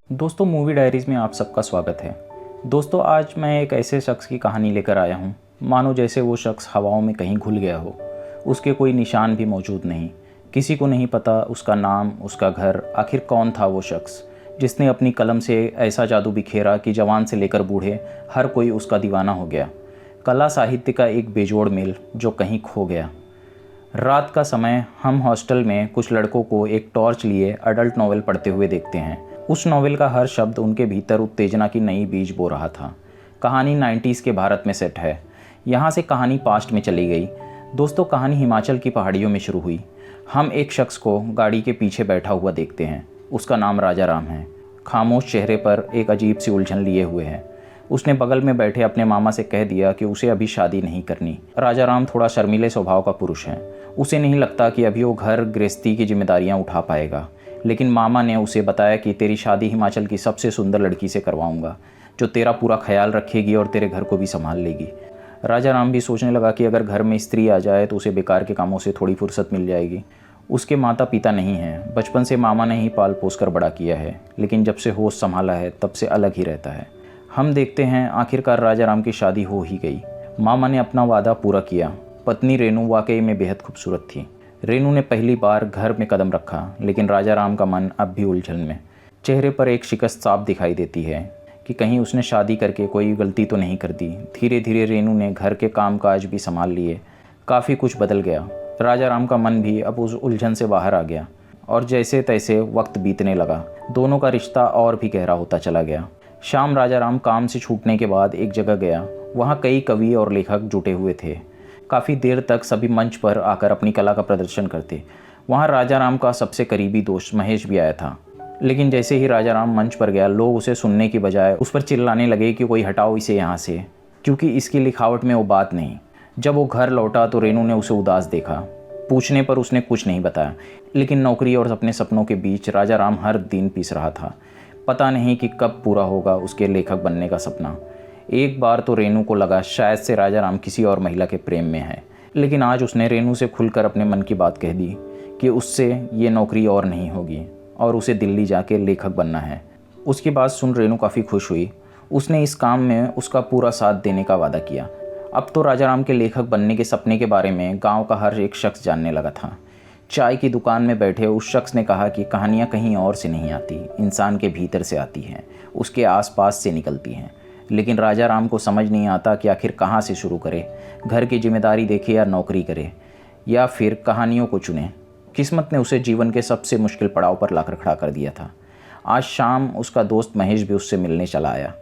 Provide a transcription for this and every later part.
दोस्तों, movie diaries में आप सबका स्वागत है। दोस्तों, आज मैं एक ऐसे शख्स की कहानी लेकर आया हूँ, मानो जैसे वो शख्स हवाओं में कहीं घुल गया हो। उसके कोई निशान भी मौजूद नहीं। किसी को नहीं पता उसका नाम, उसका घर। आखिर कौन था वो शख्स जिसने अपनी कलम से ऐसा जादू बिखेरा कि जवान से लेकर बूढ़े हर कोई उसका दीवाना हो गया। कला साहित्य का एक बेजोड़ मेल जो कहीं खो गया। रात का समय हम हॉस्टल में कुछ लड़कों को एक टॉर्च लिए अडल्ट नॉवेल पढ़ते हुए देखते हैं। उस नॉवेल का हर शब्द उनके भीतर उत्तेजना की नई बीज बो रहा था। कहानी 90s के भारत में सेट है। यहाँ से कहानी पास्ट में चली गई। दोस्तों, कहानी हिमाचल की पहाड़ियों में शुरू हुई। हम एक शख्स को गाड़ी के पीछे बैठा हुआ देखते हैं। उसका नाम राजा राम है। खामोश चेहरे पर एक अजीब सी उलझन लिए हुए है। उसने बगल में बैठे अपने मामा से कह दिया कि उसे अभी शादी नहीं करनी। राजा राम थोड़ा शर्मीले स्वभाव का पुरुष है। उसे नहीं लगता कि अभी वो घर गृहस्थी की जिम्मेदारियां उठा पाएगा। लेकिन मामा ने उसे बताया कि तेरी शादी हिमाचल की सबसे सुंदर लड़की से करवाऊंगा, जो तेरा पूरा ख्याल रखेगी और तेरे घर को भी संभाल लेगी। राजा राम भी सोचने लगा कि अगर घर में स्त्री आ जाए तो उसे बेकार के कामों से थोड़ी फुर्सत मिल जाएगी। उसके माता पिता नहीं हैं। बचपन से मामा ने ही पाल पोस कर बड़ा किया है, लेकिन जब से होश संभाला है तब से अलग ही रहता है। हम देखते हैं आखिरकार राजा राम की शादी हो ही गई। मामा ने अपना वादा पूरा किया। पत्नी रेनू वाकई में बेहद खूबसूरत थी। रेनू ने पहली बार घर में कदम रखा, लेकिन राजा राम का मन अब भी उलझन में। चेहरे पर एक शिकस्त साफ दिखाई देती है कि कहीं उसने शादी करके कोई गलती तो नहीं कर दी। धीरे धीरे रेनू ने घर के कामकाज भी संभाल लिए। काफ़ी कुछ बदल गया। राजा राम का मन भी अब उस उलझन से बाहर आ गया और जैसे तैसे वक्त बीतने लगा। दोनों का रिश्ता और भी गहरा होता चला गया। शाम राजा राम काम से छूटने के बाद एक जगह गया। वहाँ कई कवि और लेखक जुटे हुए थे। काफ़ी देर तक सभी मंच पर आकर अपनी कला का प्रदर्शन करते। वहाँ राजा राम का सबसे करीबी दोस्त महेश भी आया था। लेकिन जैसे ही राजा राम मंच पर गया, लोग उसे सुनने की बजाय उस पर चिल्लाने लगे कि कोई हटाओ इसे यहाँ से, क्योंकि इसकी लिखावट में वो बात नहीं। जब वो घर लौटा तो रेनू ने उसे उदास देखा। पूछने पर उसने कुछ नहीं बताया, लेकिन नौकरी और अपने सपनों के बीच राजा राम हर दिन पिस रहा था। पता नहीं कि कब पूरा होगा उसके लेखक बनने का सपना। एक बार तो रेनू को लगा शायद से राजा राम किसी और महिला के प्रेम में है, लेकिन आज उसने रेनू से खुलकर अपने मन की बात कह दी कि उससे ये नौकरी और नहीं होगी और उसे दिल्ली जाके लेखक बनना है। उसकी बात सुन रेनू काफ़ी खुश हुई। उसने इस काम में उसका पूरा साथ देने का वादा किया। अब तो राजा राम के लेखक बनने के सपने के बारे में गाँव का हर एक शख्स जानने लगा था। चाय की दुकान में बैठे उस शख्स ने कहा कि कहानियाँ कहीं और से नहीं आती, इंसान के भीतर से आती हैं, उसके आसपास से निकलती हैं। लेकिन राजा राम को समझ नहीं आता कि आखिर कहाँ से शुरू करे। घर की जिम्मेदारी देखे या नौकरी करे, या फिर कहानियों को चुने। किस्मत ने उसे जीवन के सबसे मुश्किल पड़ाव पर लाकर खड़ा कर दिया था। आज शाम उसका दोस्त महेश भी उससे मिलने चला आया।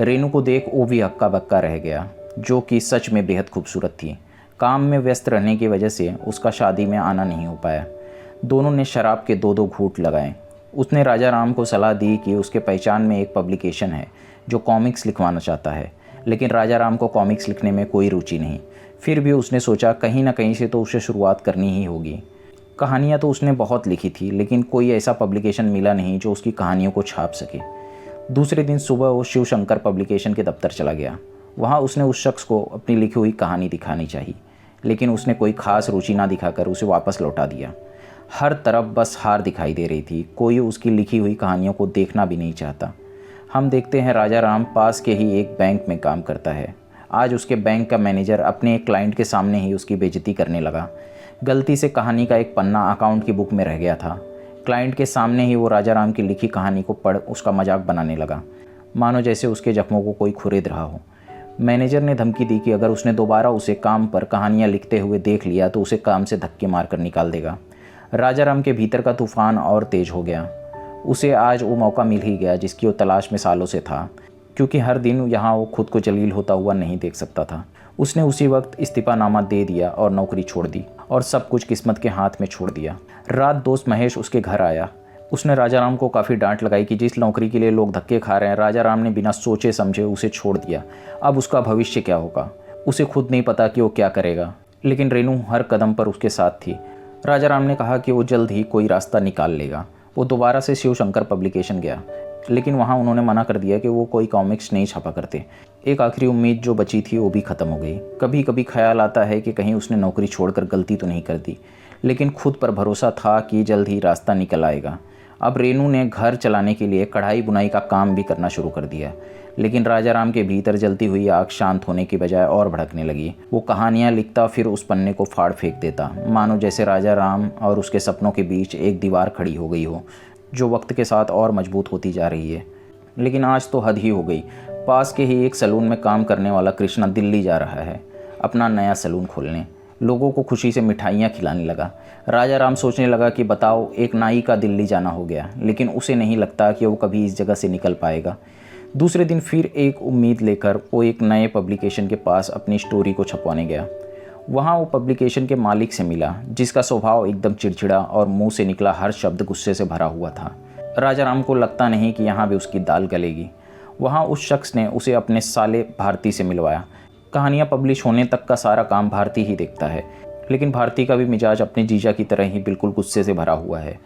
रेनू को देख वो भी हक्का बक्का रह गया, जो कि सच में बेहद खूबसूरत थी। काम में व्यस्त रहने की वजह से उसका शादी में आना नहीं हो पाया। दोनों ने शराब के दो घूंट लगाए। उसने राजा राम को सलाह दी कि उसके पहचान में एक पब्लिकेशन है जो कॉमिक्स लिखवाना चाहता है, लेकिन राजा राम को कॉमिक्स लिखने में कोई रुचि नहीं। फिर भी उसने सोचा कहीं ना कहीं से तो उसे शुरुआत करनी ही होगी। कहानियाँ तो उसने बहुत लिखी थी, लेकिन कोई ऐसा पब्लिकेशन मिला नहीं जो उसकी कहानियों को छाप सके। दूसरे दिन सुबह वो शिव शंकर पब्लिकेशन के दफ्तर चला गया। वहाँ उसने उस शख्स को अपनी लिखी हुई कहानी दिखानी चाहिए, लेकिन उसने कोई खास रुचि ना दिखाकर उसे वापस लौटा दिया। हर तरफ बस हार दिखाई दे रही थी। कोई उसकी लिखी हुई कहानियों को देखना भी नहीं चाहता। हम देखते हैं राजा राम पास के ही एक बैंक में काम करता है। आज उसके बैंक का मैनेजर अपने एक क्लाइंट के सामने ही उसकी बेइज्जती करने लगा। गलती से कहानी का एक पन्ना अकाउंट की बुक में रह गया था। क्लाइंट के सामने ही वो राजा राम की लिखी कहानी को पढ़ उसका मजाक बनाने लगा, मानो जैसे उसके जख्मों को कोई खुरेद रहा हो। मैनेजर ने धमकी दी कि अगर उसने दोबारा उसे काम पर कहानियाँ लिखते हुए देख लिया तो उसे काम से धक्के मारकर निकाल देगा। राजा राम के भीतर का तूफान और तेज हो गया। उसे आज वो मौका मिल ही गया जिसकी वो तलाश में सालों से था, क्योंकि हर दिन यहाँ वो खुद को जलील होता हुआ नहीं देख सकता था। उसने उसी वक्त इस्तीफानामा दे दिया और नौकरी छोड़ दी और सब कुछ किस्मत के हाथ में छोड़ दिया। रात दोस्त महेश उसके घर आया। उसने राजा राम को काफ़ी डांट लगाई कि जिस नौकरी के लिए लोग धक्के खा रहे हैं, राजा राम ने बिना सोचे समझे उसे छोड़ दिया। अब उसका भविष्य क्या होगा, उसे खुद नहीं पता कि वो क्या करेगा। लेकिन रेनू हर कदम पर उसके साथ थी। राजा राम ने कहा कि वो जल्द ही कोई रास्ता निकाल लेगा। वो दोबारा से शिव शंकर पब्लिकेशन गया, लेकिन वहाँ उन्होंने मना कर दिया कि वो कोई कॉमिक्स नहीं छापा करते। एक आखिरी उम्मीद जो बची थी वो भी ख़त्म हो गई। कभी कभी ख्याल आता है कि कहीं उसने नौकरी छोड़कर गलती तो नहीं कर दी, लेकिन खुद पर भरोसा था कि जल्द ही रास्ता निकल आएगा। अब रेनू ने घर चलाने के लिए कढ़ाई बुनाई का काम भी करना शुरू कर दिया। लेकिन राजा राम के भीतर जलती हुई आग शांत होने की बजाय और भड़कने लगी। वो कहानियाँ लिखता, फिर उस पन्ने को फाड़ फेंक देता, मानो जैसे राजा राम और उसके सपनों के बीच एक दीवार खड़ी हो गई हो, जो वक्त के साथ और मजबूत होती जा रही है। लेकिन आज तो हद ही हो गई। पास के ही एक सैलून में काम करने वाला कृष्णा दिल्ली जा रहा है अपना नया सैलून खोलने। लोगों को खुशी से मिठाइयाँ खिलाने लगा। राजा राम सोचने लगा कि बताओ, एक नाई का दिल्ली जाना हो गया, लेकिन उसे नहीं लगता कि वो कभी इस जगह से निकल पाएगा। दूसरे दिन फिर एक उम्मीद लेकर वो एक नए पब्लिकेशन के पास अपनी स्टोरी को छपवाने गया। वहाँ वो पब्लिकेशन के मालिक से मिला, जिसका स्वभाव एकदम चिड़चिड़ा और मुंह से निकला हर शब्द गुस्से से भरा हुआ था। राजा राम को लगता नहीं कि यहाँ भी उसकी दाल गलेगी। वहाँ उस शख्स ने उसे अपने साले भारती से मिलवाया। कहानियाँ पब्लिश होने तक का सारा काम भारती ही देखता है, लेकिन भारती का भी मिजाज अपने जीजा की तरह ही बिल्कुल गुस्से से भरा हुआ है।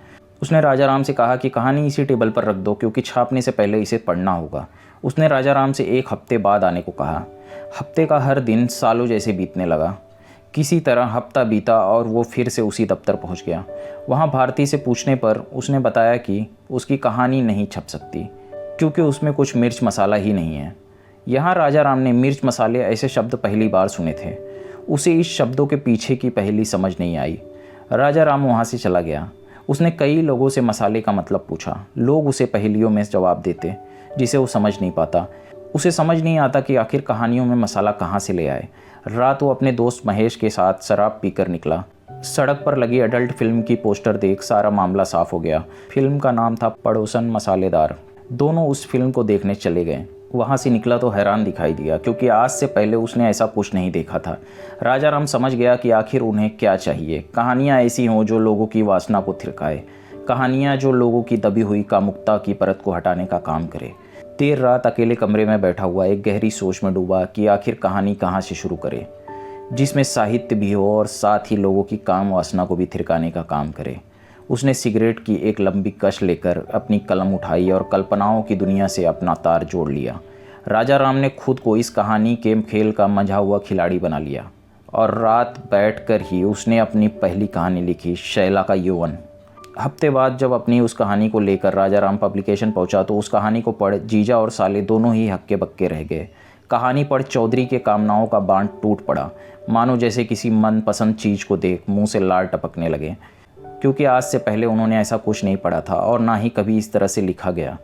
उसने राजा राम से कहा कि कहानी इसी टेबल पर रख दो, क्योंकि छापने से पहले इसे पढ़ना होगा। उसने राजा राम से 1 हफ्ते बाद आने को कहा। हफ्ते का हर दिन सालों जैसे बीतने लगा। किसी तरह हफ्ता बीता और वो फिर से उसी दफ्तर पहुंच गया। वहां भारती से पूछने पर उसने बताया कि उसकी कहानी नहीं छप सकती, क्योंकि उसमें कुछ मिर्च मसाला ही नहीं है। यहाँ राजा राम ने मिर्च मसाले ऐसे शब्द पहली बार सुने थे। उसे इस शब्दों के पीछे की पहेली समझ नहीं आई। राजा राम वहाँ से चला गया। उसने कई लोगों से मसाले का मतलब पूछा। लोग उसे पहेलियों में जवाब देते जिसे वो समझ नहीं पाता। उसे समझ नहीं आता कि आखिर कहानियों में मसाला कहाँ से ले आए। रात वो अपने दोस्त महेश के साथ शराब पीकर निकला। सड़क पर लगी अडल्ट फिल्म की पोस्टर देख सारा मामला साफ हो गया। फिल्म का नाम था पड़ोसन मसालेदार। दोनों उस फिल्म को देखने चले गए। वहाँ से निकला तो हैरान दिखाई दिया, क्योंकि आज से पहले उसने ऐसा कुछ नहीं देखा था। राजा राम समझ गया कि आखिर उन्हें क्या चाहिए। कहानियाँ ऐसी हों जो लोगों की वासना को थिरकाए, कहानियाँ जो लोगों की दबी हुई कामुकता की परत को हटाने का काम करे। देर रात अकेले कमरे में बैठा हुआ एक गहरी सोच में डूबा कि आखिर कहानी कहाँ से शुरू करे, जिसमें साहित्य भी हो और साथ ही लोगों की काम वासना को भी थिरकाने का काम करे। उसने सिगरेट की एक लंबी कश लेकर अपनी कलम उठाई और कल्पनाओं की दुनिया से अपना तार जोड़ लिया। राजा राम ने खुद को इस कहानी के खेल का मंझा हुआ खिलाड़ी बना लिया और रात बैठकर ही उसने अपनी पहली कहानी लिखी, शैला का यौवन। हफ्ते बाद जब अपनी उस कहानी को लेकर राजा राम पब्लिकेशन पहुंचा तो उस कहानी को पढ़ जीजा और साले दोनों ही हक्के बक्के रह गए। कहानी पढ़ चौधरी के कामनाओं का बांध टूट पड़ा, मानो जैसे किसी मनपसंद चीज़ को देख मुंह से लार टपकने लगे, क्योंकि आज से पहले उन्होंने ऐसा कुछ नहीं पढ़ा था और ना ही कभी इस तरह से लिखा गया।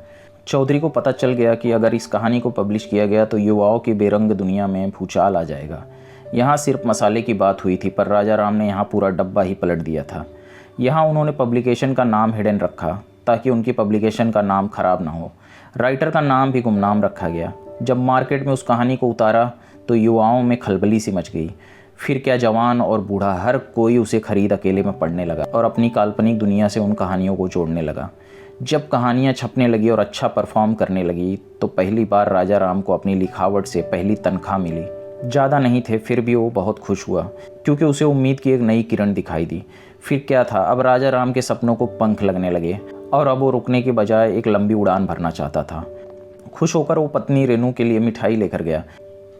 चौधरी को पता चल गया कि अगर इस कहानी को पब्लिश किया गया तो युवाओं की बेरंग दुनिया में भूचाल आ जाएगा। यहाँ सिर्फ मसाले की बात हुई थी, पर राजा राम ने यहाँ पूरा डब्बा ही पलट दिया था। यहाँ उन्होंने पब्लिकेशन का नाम हिडन रखा ताकि उनकी पब्लिकेशन का नाम खराब ना हो। राइटर का नाम भी गुमनाम रखा गया। जब मार्केट में उस कहानी को उतारा तो युवाओं में खलबली सी मच गई। फिर क्या जवान और बूढ़ा हर कोई उसे खरीद अकेले में पढ़ने लगा और अपनी काल्पनिक दुनिया से उन कहानियों को जोड़ने लगा। जब कहानियाँ छपने लगी और अच्छा परफॉर्म करने लगी तो पहली बार राजा राम को अपनी लिखावट से पहली तनख्वाह मिली। ज़्यादा नहीं थे, फिर भी वो बहुत खुश हुआ, क्योंकि उसे उम्मीद की एक नई किरण दिखाई दी। फिर क्या था, अब राजा राम के सपनों को पंख लगने लगे और अब वो रुकने के बजाय एक लंबी उड़ान भरना चाहता था। खुश होकर वो पत्नी रेनू के लिए मिठाई लेकर गया।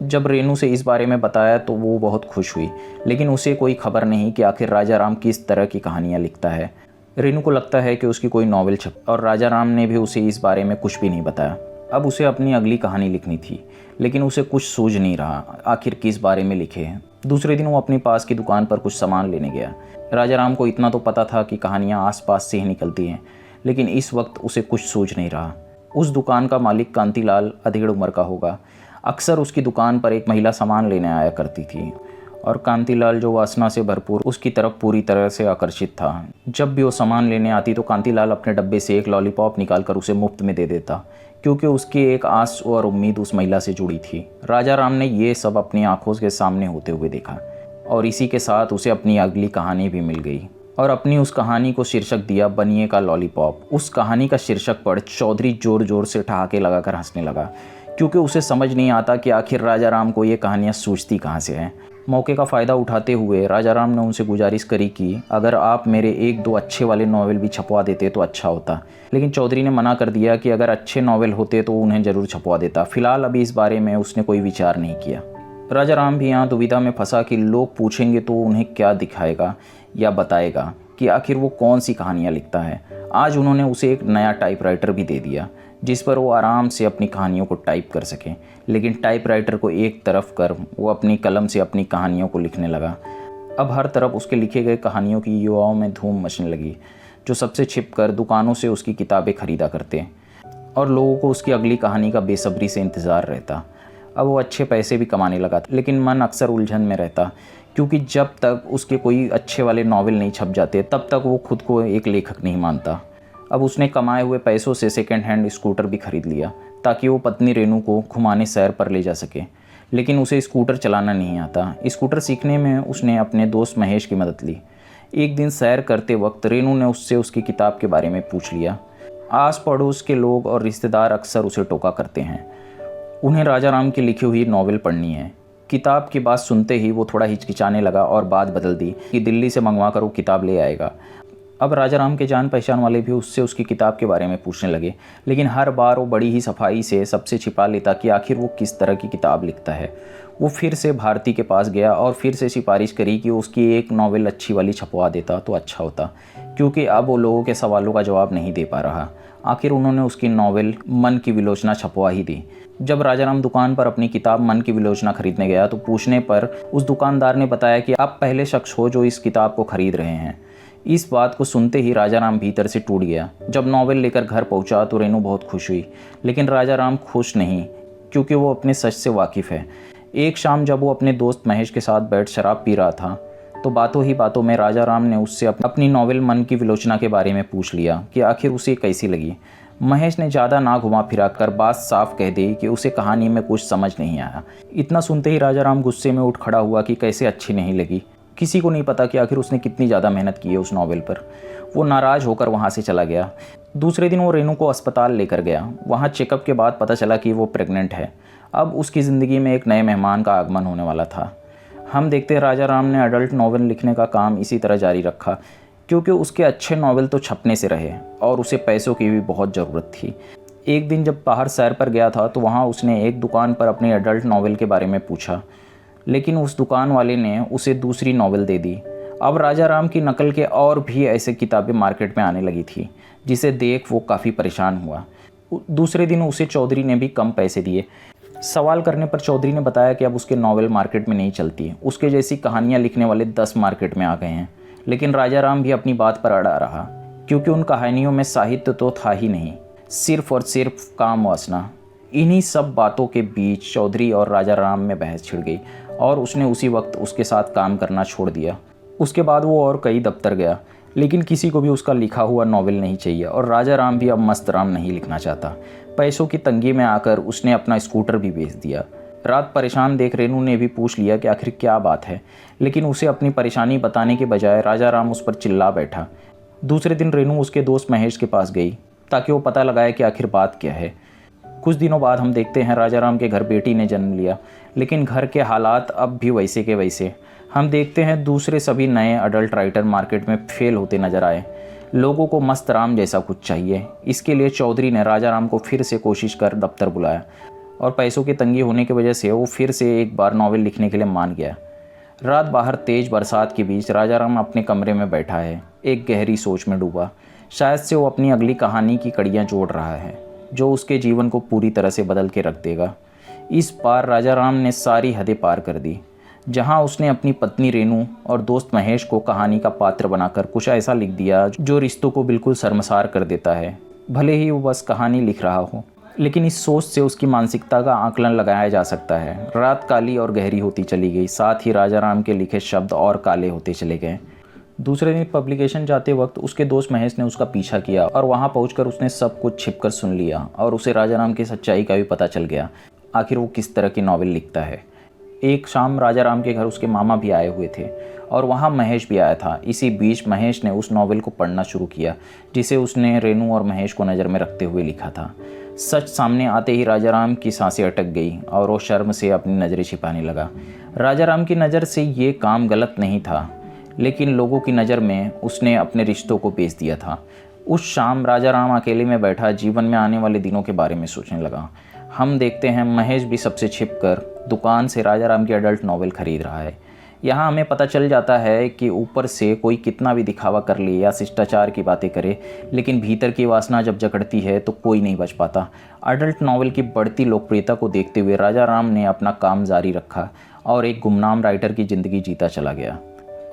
जब रेनू से इस बारे में बताया तो वो बहुत खुश हुई, लेकिन उसे कोई खबर नहीं कि आखिर राजा राम किस तरह की कहानियाँ लिखता है। रेनू को लगता है कि उसकी कोई नॉवेल छप और राजा राम ने भी उसे इस बारे में कुछ भी नहीं बताया। अब उसे अपनी अगली कहानी लिखनी थी, लेकिन उसे कुछ सूझ नहीं रहा आखिर किस बारे में लिखे। दूसरे दिन वो अपनी पास की दुकान पर कुछ सामान लेने गया। राजा राम को इतना तो पता था कि कहानियाँ आसपास से ही निकलती हैं, लेकिन इस वक्त उसे कुछ सूझ नहीं रहा। उस दुकान का मालिक कांतीलाल अधेड़ उम्र का होगा। अक्सर उसकी दुकान पर एक महिला सामान लेने आया करती थी और कांतीलाल जो वासना से भरपूर उसकी तरफ पूरी तरह से आकर्षित था। जब भी वो सामान लेने आती तो कांतीलाल अपने डब्बे से एक लॉलीपॉप निकालकर उसे मुफ्त में दे देता, क्योंकि उसकी एक आस और उम्मीद उस महिला से जुड़ी थी। राजा राम ने ये सब अपनी आंखों के सामने होते हुए देखा और इसी के साथ उसे अपनी अगली कहानी भी मिल गई और अपनी उस कहानी को शीर्षक दिया बनिए का लॉलीपॉप। उस कहानी का शीर्षक पढ़ चौधरी जोर जोर से ठहाके लगाकर हंसने लगा, क्योंकि उसे समझ नहीं आता कि आखिर राजा राम को ये कहानियाँ सूझती कहाँ से हैं। मौके का फ़ायदा उठाते हुए राजा राम ने उनसे गुजारिश करी कि अगर आप मेरे 1-2 अच्छे वाले नावल भी छपवा देते तो अच्छा होता, लेकिन चौधरी ने मना कर दिया कि अगर अच्छे नावल होते तो उन्हें ज़रूर छपवा देता। फिलहाल अभी इस बारे में उसने कोई विचार नहीं किया। राजा राम भी यहाँ दुविधा में फंसा कि लोग पूछेंगे तो उन्हें क्या दिखाएगा या बताएगा कि आखिर वो कौन सी कहानियाँ लिखता है। आज उन्होंने उसे एक नया टाइपराइटर भी दे दिया जिस पर वो आराम से अपनी कहानियों को टाइप कर सके। लेकिन टाइपराइटर को एक तरफ कर वो अपनी कलम से अपनी कहानियों को लिखने लगा। अब हर तरफ उसके लिखे गए कहानियों की युवाओं में धूम मचने लगी, जो सबसे छिपकर दुकानों से उसकी किताबें खरीदा करते और लोगों को उसकी अगली कहानी का बेसब्री से इंतज़ार रहता। अब वो अच्छे पैसे भी कमाने लगा, लेकिन मन अक्सर उलझन में रहता, क्योंकि जब तक उसके कोई अच्छे वाले नॉवेल नहीं छप जाते तब तक वो खुद को एक लेखक नहीं मानता। अब उसने कमाए हुए पैसों से सेकेंड हैंड स्कूटर भी खरीद लिया ताकि वो पत्नी रेनू को घुमाने शहर पर ले जा सके। लेकिन उसे स्कूटर चलाना नहीं आता। स्कूटर सीखने में उसने अपने दोस्त महेश की मदद ली। एक दिन सैर करते वक्त रेनू ने उससे उसकी किताब के बारे में पूछ लिया। आस पड़ोस के लोग और रिश्तेदार अक्सर उसे टोका करते हैं, उन्हें राजा राम की लिखी हुई नॉवेल पढ़नी है। किताब की बात सुनते ही वो थोड़ा हिचकिचाने लगा और बात बदल दी कि दिल्ली से मंगवा कर वो किताब ले आएगा। अब राजा राम के जान पहचान वाले भी उससे उसकी किताब के बारे में पूछने लगे, लेकिन हर बार वो बड़ी ही सफाई से सबसे छिपा लेता कि आखिर वो किस तरह की किताब लिखता है। वो फिर से भारती के पास गया और फिर से सिफारिश करी कि उसकी एक नॉवेल अच्छी वाली छपवा देता तो अच्छा होता, क्योंकि अब वो लोगों के सवालों का जवाब नहीं दे पा रहा। आखिर उन्होंने उसकी नॉवेल मन की विलोचना छपवा ही दी। जब राजाराम दुकान पर अपनी किताब मन की विलोचना खरीदने गया तो पूछने पर उस दुकानदार ने बताया कि आप पहले शख्स हो जो इस किताब को खरीद रहे हैं। इस बात को सुनते ही राजाराम भीतर से टूट गया। जब नॉवेल लेकर घर पहुंचा तो रेनू बहुत खुश हुई, लेकिन राजाराम खुश नहीं, क्योंकि वो अपने सच से वाकिफ़ है। एक शाम जब वो अपने दोस्त महेश के साथ बैठ शराब पी रहा था तो बातों ही बातों में राजाराम ने उससे अपनी नॉवेल मन की विलोचना के बारे में पूछ लिया कि आखिर उसे कैसी लगी। महेश ने ज़्यादा ना घुमा फिरा कर बात साफ कह दी कि उसे कहानी में कुछ समझ नहीं आया। इतना सुनते ही राजाराम गुस्से में उठ खड़ा हुआ कि कैसे अच्छी नहीं लगी। किसी को नहीं पता कि आखिर उसने कितनी ज़्यादा मेहनत की है उस नॉवेल पर। वो नाराज़ होकर वहाँ से चला गया। दूसरे दिन वो रेनू को अस्पताल लेकर गया। वहाँ चेकअप के बाद पता चला कि वो प्रेग्नेंट है। अब उसकी ज़िंदगी में एक नए मेहमान का आगमन होने वाला था। हम देखते हैं राजाराम ने अडल्ट नॉवेल लिखने का काम इसी तरह जारी रखा, क्योंकि उसके अच्छे नॉवेल तो छपने से रहे और उसे पैसों की भी बहुत ज़रूरत थी। एक दिन जब बाहर सैर पर गया था तो वहाँ उसने एक दुकान पर अपनी अडल्ट नॉवेल के बारे में पूछा, लेकिन उस दुकान वाले ने उसे दूसरी नॉवेल दे दी। अब राजाराम की नकल के और भी ऐसे किताबें मार्केट में आने लगी थी, जिसे देख वो काफ़ी परेशान हुआ। दूसरे दिन उसे चौधरी ने भी कम पैसे दिए। सवाल करने पर चौधरी ने बताया कि अब उसके नॉवेल मार्केट में नहीं चलती, उसके जैसी कहानियाँ लिखने वाले 10 मार्केट में आ गए हैं। लेकिन राजाराम भी अपनी बात पर अड़ा रहा, क्योंकि उन कहानियों में साहित्य तो था ही नहीं, सिर्फ और सिर्फ काम वासना। इन्हीं सब बातों के बीच चौधरी और राजाराम में बहस छिड़ गई और उसने उसी वक्त उसके साथ काम करना छोड़ दिया। उसके बाद वो और कई दफ्तर गया, लेकिन किसी को भी उसका लिखा हुआ नॉवेल नहीं चाहिए और राजाराम भी अब मस्तराम नहीं लिखना चाहता। पैसों की तंगी में आकर उसने अपना स्कूटर भी बेच दिया। रात परेशान देख रेनू ने भी पूछ लिया कि आखिर क्या बात है, लेकिन उसे अपनी परेशानी बताने के बजाय राजाराम उस पर चिल्ला बैठा। दूसरे दिन रेनू उसके दोस्त महेश के पास गई ताकि वो पता लगाए कि आखिर बात क्या है। कुछ दिनों बाद हम देखते हैं राजाराम के घर बेटी ने जन्म लिया, लेकिन घर के हालात अब भी वैसे के वैसे। हम देखते हैं दूसरे सभी नए अडल्ट राइटर मार्केट में फेल होते नजर आए। लोगों को मस्तराम जैसा कुछ चाहिए। इसके लिए चौधरी ने राजाराम को फिर से कोशिश कर दफ्तर बुलाया और पैसों की तंगी होने की वजह से वो फिर से एक बार नॉवेल लिखने के लिए मान गया। रात बाहर तेज बरसात के बीच राजाराम अपने कमरे में बैठा है, एक गहरी सोच में डूबा। शायद से वो अपनी अगली कहानी की कड़ियाँ जोड़ रहा है, जो उसके जीवन को पूरी तरह से बदल के रख देगा। इस बार राजाराम ने सारी हदें पार कर दी। जहां उसने अपनी पत्नी रेनू और दोस्त महेश को कहानी का पात्र बनाकर कुछ ऐसा लिख दिया जो रिश्तों को बिल्कुल शर्मसार कर देता है, भले ही वो बस कहानी लिख रहा हो। लेकिन इस सोच से उसकी मानसिकता का आकलन लगाया जा सकता है। रात काली और गहरी होती चली गई, साथ ही राजाराम के लिखे शब्द और काले होते चले गए। दूसरे दिन पब्लिकेशन जाते वक्त उसके दोस्त महेश ने उसका पीछा किया और वहां पहुंचकर उसने सब कुछ छिपकर सुन लिया और उसे राजाराम की सच्चाई का भी पता चल गया, आखिर वो किस तरह की नॉवेल लिखता है। एक शाम राजाराम के घर उसके मामा भी आए हुए थे और वहाँ महेश भी आया था। इसी बीच महेश ने उस नॉवेल को पढ़ना शुरू किया जिसे उसने रेनू और महेश को नज़र में रखते हुए लिखा था। सच सामने आते ही राजाराम की सांसें अटक गई और वो शर्म से अपनी नज़रें छिपाने लगा। राजाराम की नज़र से ये काम गलत नहीं था, लेकिन लोगों की नज़र में उसने अपने रिश्तों को बेच दिया था। उस शाम राजाराम अकेले में बैठा जीवन में आने वाले दिनों के बारे में सोचने लगा। हम देखते हैं महेश भी सबसे छिपकर दुकान से राजाराम की अडल्ट नॉवेल खरीद रहा है। यहाँ हमें पता चल जाता है कि ऊपर से कोई कितना भी दिखावा कर ले या शिष्टाचार की बातें करे, लेकिन भीतर की वासना जब जकड़ती है तो कोई नहीं बच पाता। अडल्ट नॉवल की बढ़ती लोकप्रियता को देखते हुए राजा राम ने अपना काम जारी रखा और एक गुमनाम राइटर की ज़िंदगी जीता चला गया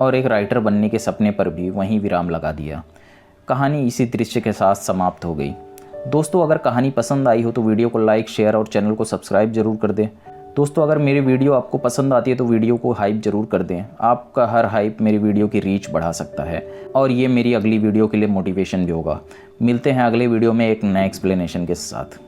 और एक राइटर बनने के सपने पर भी वहीं विराम लगा दिया। कहानी इसी दृश्य के साथ समाप्त हो गई। दोस्तों, अगर कहानी पसंद आई हो तो वीडियो को लाइक, शेयर और चैनल को सब्सक्राइब जरूर कर दें। दोस्तों, अगर मेरी वीडियो आपको पसंद आती है तो वीडियो को हाइप ज़रूर कर दें। आपका हर हाइप मेरी वीडियो की रीच बढ़ा सकता है और ये मेरी अगली वीडियो के लिए मोटिवेशन भी होगा। मिलते हैं अगले वीडियो में एक नए एक्सप्लेनेशन के साथ।